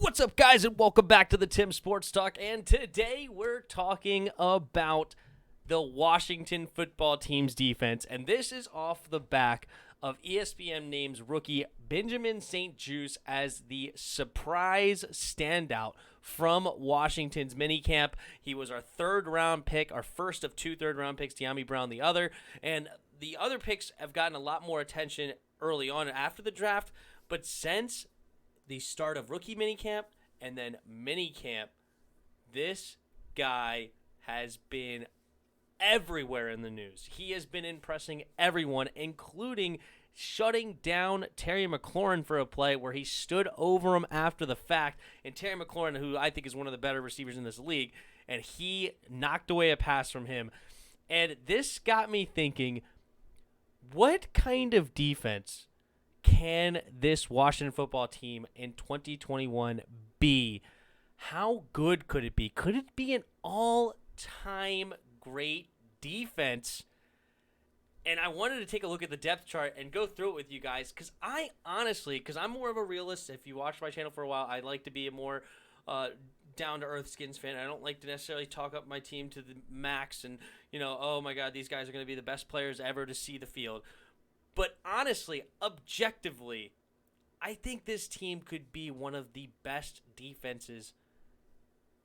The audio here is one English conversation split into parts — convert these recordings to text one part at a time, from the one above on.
What's up, guys, and welcome back to the Tim Sports Talk. And today we're talking about the Washington football team's defense. And this is off the back of ESPN names rookie Benjamin St-Juste as the surprise standout from Washington's minicamp. He was our third-round pick, our first of two third-round picks, De'Ami Brown the other. And the other picks have gotten a lot more attention early on after the draft. But since the start of rookie minicamp and then minicamp, this guy has been everywhere in the news. He has been impressing everyone, including shutting down Terry McLaurin for a play where he stood over him after the fact. And Terry McLaurin, who I think is one of the better receivers in this league, and he knocked away a pass from him. And this got me thinking, what kind of defense can this Washington football team in 2021 be? How good could it be? Could it be an all-time great defense? And I wanted to take a look at the depth chart and go through it with you guys, because I honestly, because I'm more of a realist. If you watch my channel for a while, I like to be a more down-to-earth Skins fan. I don't like to necessarily talk up my team to the max and, oh my God, these guys are going to be the best players ever to see the field. But honestly, objectively, I think this team could be one of the best defenses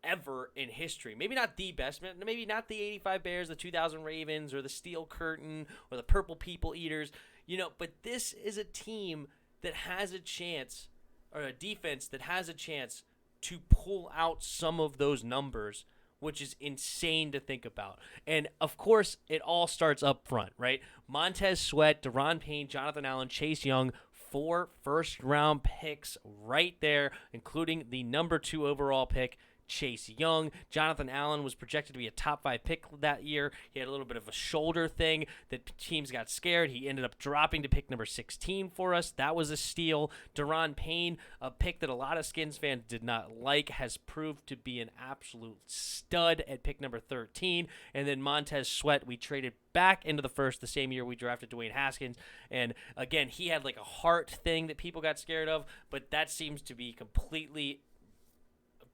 ever in history. Maybe not the best, maybe not the 85 Bears, the 2000 Ravens, or the Steel Curtain, or the Purple People Eaters, but this is a team that has a chance, or a defense that has a chance to pull out some of those numbers, which is insane to think about. And, of course, it all starts up front, right? Montez Sweat, Daron Payne, Jonathan Allen, Chase Young, 4 first-round picks right there, including the number 2 overall pick, Chase Young. Jonathan Allen was projected to be a top 5 pick that year. He had a little bit of a shoulder thing that teams got scared. He ended up dropping to pick number 16 for us. That was a steal. Daron Payne, a pick that a lot of Skins fans did not like, has proved to be an absolute stud at pick number 13. And then Montez Sweat, we traded back into the first the same year we drafted Dwayne Haskins. And again, he had like a heart thing that people got scared of, but that seems to be completely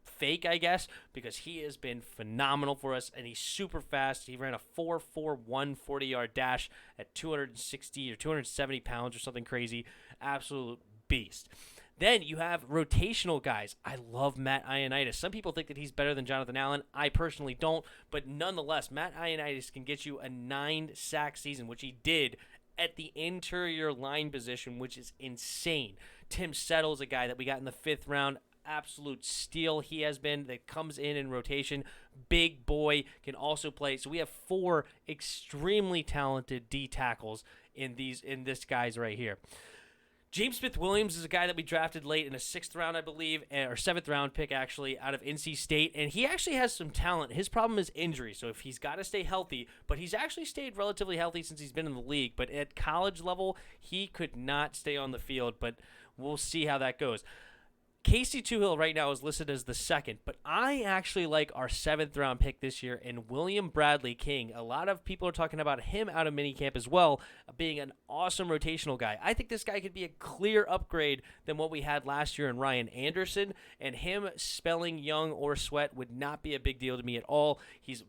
fake, I guess, because he has been phenomenal for us, and he's super fast. He ran a 4.41 40-yard dash at 260 or 270 pounds or something crazy. Absolute beast. Then you have rotational guys. I love Matt Ioannidis. Some people think that he's better than Jonathan Allen. I personally don't, but nonetheless, Matt Ioannidis can get you a 9-sack season, which he did at the interior line position, which is insane. Tim Settle is a guy that we got in the 5th round. Absolute steal he has been, that comes in rotation. Big boy, can also play. So we have 4 extremely talented D tackles in this guys right here. James Smith-Williams is a guy that we drafted late in a 6th round, I believe, or 7th round pick actually, out of NC State, and he actually has some talent. His problem is injury, so if he's got to stay healthy, but he's actually stayed relatively healthy since he's been in the league, but at college level, he could not stay on the field, but we'll see how that goes. Casey Toohill right now is listed as the 2nd, but I actually like our 7th round pick this year in William Bradley King. A lot of people are talking about him out of minicamp as well, being an awesome rotational guy. I think this guy could be a clear upgrade than what we had last year in Ryan Anderson, and him spelling Young or Sweat would not be a big deal to me at all. He's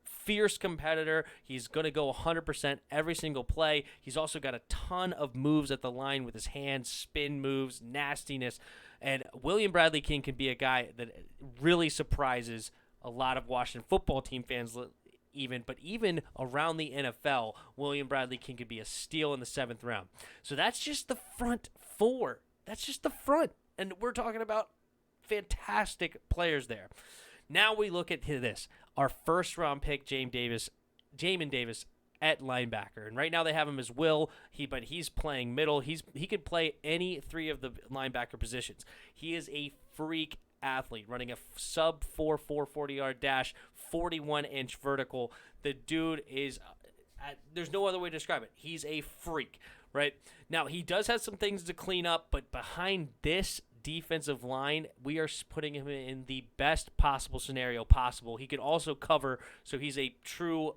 fierce competitor. He's going to go 100% every single play. He's also got a ton of moves at the line with his hands, spin moves, nastiness. And William Bradley King can be a guy that really surprises a lot of Washington football team fans but even around the NFL, William Bradley King could be a steal in the 7th round. So that's just the front 4. That's just the front. And we're talking about fantastic players there. Now we look at this. Our 1st round pick, Jamin Davis at linebacker. And right now they have him as Will, but he's playing middle. He could play any 3 of the linebacker positions. He is a freak athlete, running a sub 4.4 40-yard dash, 41-inch vertical. The dude is there's no other way to describe it. He's a freak, right? Now, he does have some things to clean up, but behind this defensive line, we are putting him in the best possible scenario possible. He could also cover, so he's a true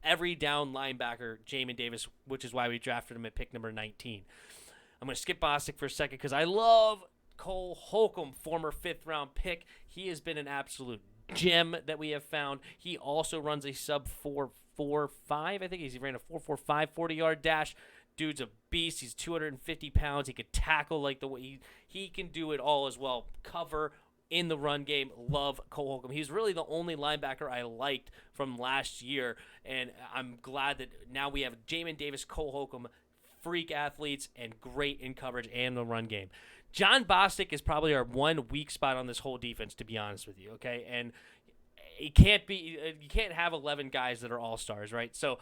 every down linebacker, Jamin Davis, which is why we drafted him at pick number 19. I'm going to skip Bostic for a second because I love Cole Holcomb, former 5th-round pick. He has been an absolute gem that we have found. He also runs a sub 4.45. I think he ran a 4.45 40-yard dash. Dude's a beast. He's 250 pounds. He could tackle like the way he can do it all as well. Cover in the run game. Love Cole Holcomb. He's really the only linebacker I liked from last year, and I'm glad that now we have Jamin Davis, Cole Holcomb, freak athletes, and great in coverage and the run game. John Bostic is probably our one weak spot on this whole defense, to be honest with you, okay? And you can't have 11 guys that are all-stars, right? So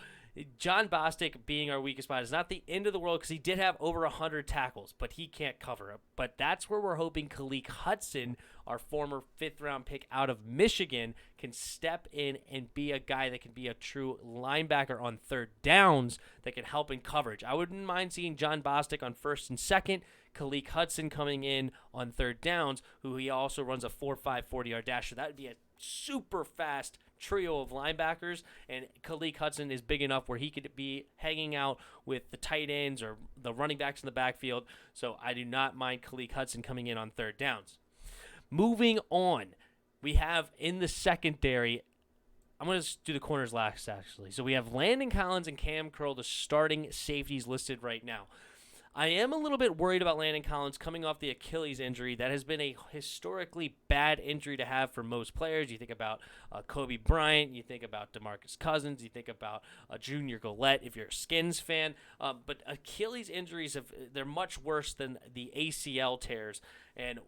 John Bostic being our weakest spot is not the end of the world because he did have over 100 tackles, but he can't cover it. But that's where we're hoping Khaleke Hudson, our former 5th-round pick out of Michigan, can step in and be a guy that can be a true linebacker on third downs that can help in coverage. I wouldn't mind seeing John Bostic on 1st and 2nd, Khaleke Hudson coming in on third downs, who he also runs a 4.5 40-yard dash. So that would be a super fast trio of linebackers, and Khaleke Hudson is big enough where he could be hanging out with the tight ends or the running backs in the backfield. So I do not mind Khaleke Hudson coming in on third downs. Moving on, we have in the secondary, I'm going to do the corners last, actually. So we have Landon Collins and Cam Curl, the starting safeties listed right now. I am a little bit worried about Landon Collins coming off the Achilles injury. That has been a historically bad injury to have for most players. You think about Kobe Bryant, you think about DeMarcus Cousins, you think about Junior Gillette if you're a Skins fan. But Achilles injuries, they're much worse than the ACL tears, and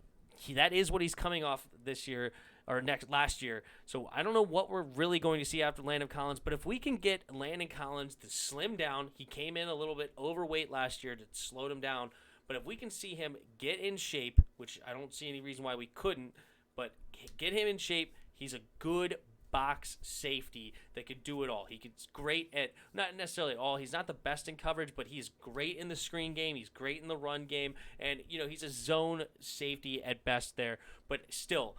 that is what he's coming off this year. Or last year. So I don't know what we're really going to see after Landon Collins, but if we can get Landon Collins to slim down, he came in a little bit overweight last year, that slowed him down, but if we can see him get in shape, which I don't see any reason why we couldn't, but get him in shape, he's a good box safety that could do it all. He's great at, not necessarily all, he's not the best in coverage, but he's great in the screen game, he's great in the run game, and he's a zone safety at best there, but still,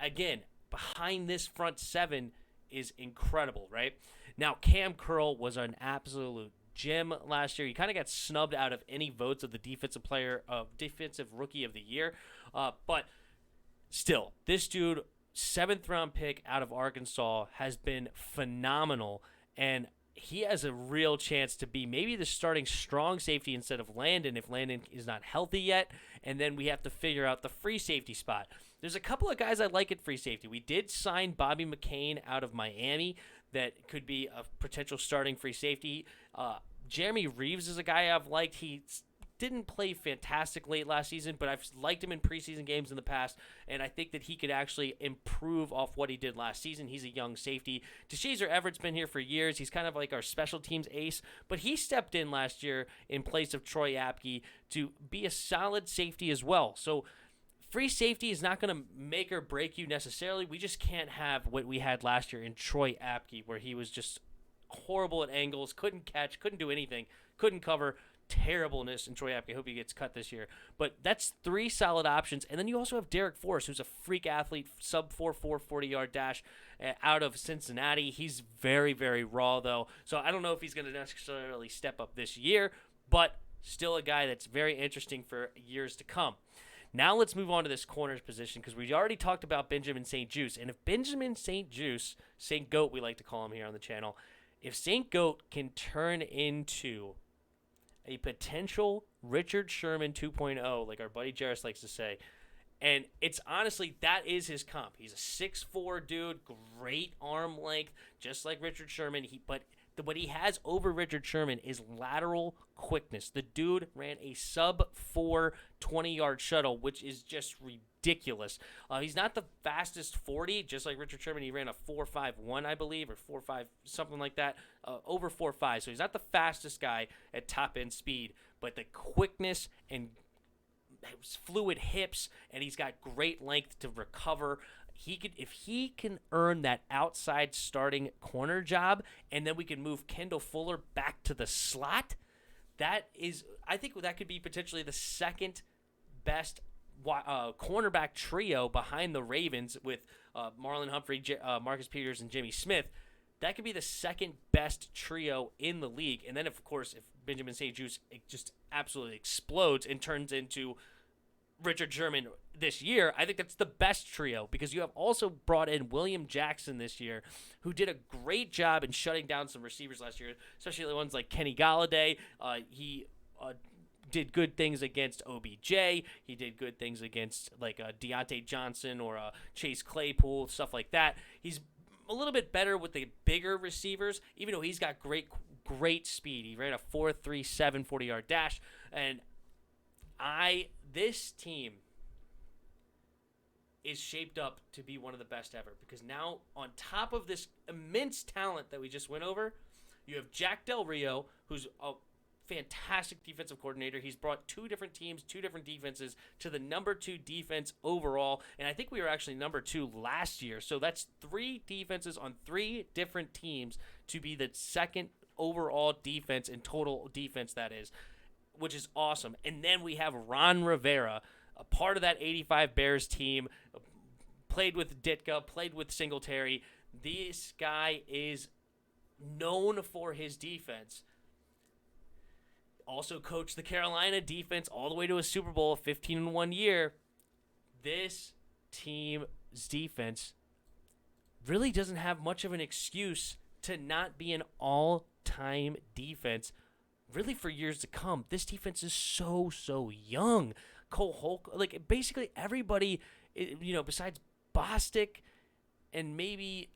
again, behind this front seven is incredible, right? Now, Cam Curl was an absolute gem last year. He kind of got snubbed out of any votes of the defensive rookie of the year. But still, this dude, 7th-round pick out of Arkansas, has been phenomenal, and he has a real chance to be maybe the starting strong safety instead of Landon if Landon is not healthy yet, and then we have to figure out the free safety spot. There's a couple of guys I like at free safety. We did sign Bobby McCain out of Miami that could be a potential starting free safety. Jeremy Reeves is a guy I've liked. He didn't play fantastic late last season, but I've liked him in preseason games in the past, and I think that he could actually improve off what he did last season. He's a young safety. DeShazer Everett's been here for years. He's kind of like our special teams ace, but he stepped in last year in place of Troy Apke to be a solid safety as well. So free safety is not going to make or break you necessarily. We just can't have what we had last year in Troy Apke, where he was just horrible at angles, couldn't catch, couldn't do anything, couldn't cover. Terribleness in Troy Apke. I hope he gets cut this year. But that's 3 solid options. And then you also have Derek Forrest, who's a freak athlete, sub 4.4 40-yard dash out of Cincinnati. He's very, very raw, though. So I don't know if he's going to necessarily step up this year, but still a guy that's very interesting for years to come. Now let's move on to this corners position because we already talked about Benjamin St-Juste. And if Benjamin St-Juste, St. Goat we like to call him here on the channel, if St. Goat can turn into a potential Richard Sherman 2.0, like our buddy Jarris likes to say, and it's honestly, that is his comp. He's a 6'4 dude, great arm length, just like Richard Sherman. But what he has over Richard Sherman is lateral quickness. The dude ran a sub 4 20-yard shuttle, which is just ridiculous. He's not the fastest 40, just like Richard Sherman. He ran a 4.51, I believe, or 4.5, something like that, over 4.5. So he's not the fastest guy at top-end speed, but the quickness and fluid hips, and he's got great length to recover. If he can earn that outside starting corner job, and then we can move Kendall Fuller back to the slot, I think that could be potentially the second best cornerback trio behind the Ravens with Marlon Humphrey, Marcus Peters, and Jimmy Smith. That could be the second best trio in the league. And then, of course, if Benjamin St-Juste just absolutely explodes and turns into Richard Sherman this year, I think that's the best trio because you have also brought in William Jackson this year, who did a great job in shutting down some receivers last year, especially the ones like Kenny Galladay. He did good things against OBJ. He did good things against like Deontay Johnson or Chase Claypool, stuff like that. He's a little bit better with the bigger receivers, even though he's got great speed. He ran a 4.37 40-yard dash, and this team is shaped up to be one of the best ever because now on top of this immense talent that we just went over, you have Jack Del Rio, who's a fantastic defensive coordinator. He's brought two different teams, two different defenses to the number 2 defense overall, and I think we were actually number 2 last year. So that's 3 defenses on 3 different teams to be the second overall defense in total defense, that is, which is awesome. And then we have Ron Rivera, a part of that 85 Bears team, played with Ditka, played with Singletary. This guy is known for his defense. Also coached the Carolina defense all the way to a Super Bowl, 15 in 1 year. This team's defense really doesn't have much of an excuse to not be an all-time defense really for years to come. This defense is so young. Cole Holcomb, like basically everybody, besides Bostic and maybe,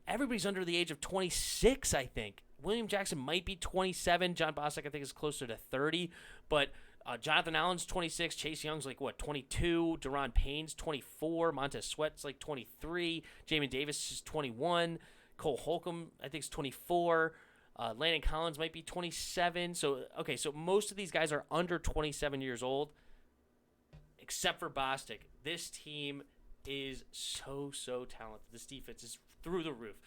everybody's under the age of 26, I think. William Jackson might be 27. John Bostic, I think, is closer to 30. But Jonathan Allen's 26. Chase Young's 22. Deron Payne's 24. Montez Sweat's 23. Jamin Davis is 21. Cole Holcomb, I think, is 24. Landon Collins might be 27. So most of these guys are under 27 years old, except for Bostic. This team is so talented. This defense is through the roof.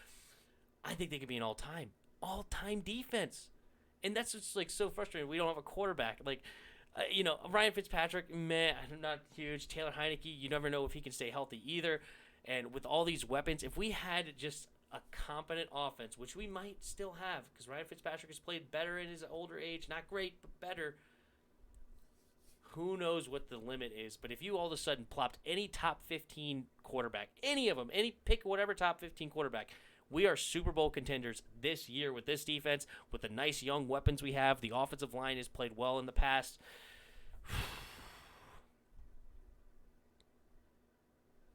I think they could be an all-time defense. And that's just so frustrating. We don't have a quarterback. Ryan Fitzpatrick, meh, I'm not huge. Taylor Heineke, you never know if he can stay healthy either. And with all these weapons, if we had just a competent offense, which we might still have, because Ryan Fitzpatrick has played better in his older age, not great, but better. Who knows what the limit is? But if you all of a sudden plopped any top 15 quarterback, any of them, pick whatever top 15 quarterback, we are Super Bowl contenders this year with this defense, with the nice young weapons we have. The offensive line has played well in the past.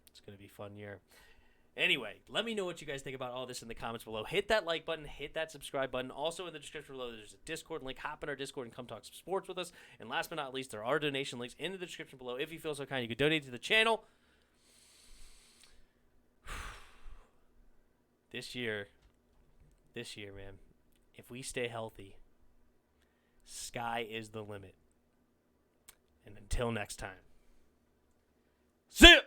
It's going to be a fun year. Anyway, let me know what you guys think about all this in the comments below. Hit that like button, hit that subscribe button. Also in the description below, there's a Discord link. Hop in our Discord and come talk some sports with us. And last but not least, there are donation links in the description below. If you feel so kind, you could donate to the channel. This year, man, if we stay healthy, sky is the limit. And until next time, see ya!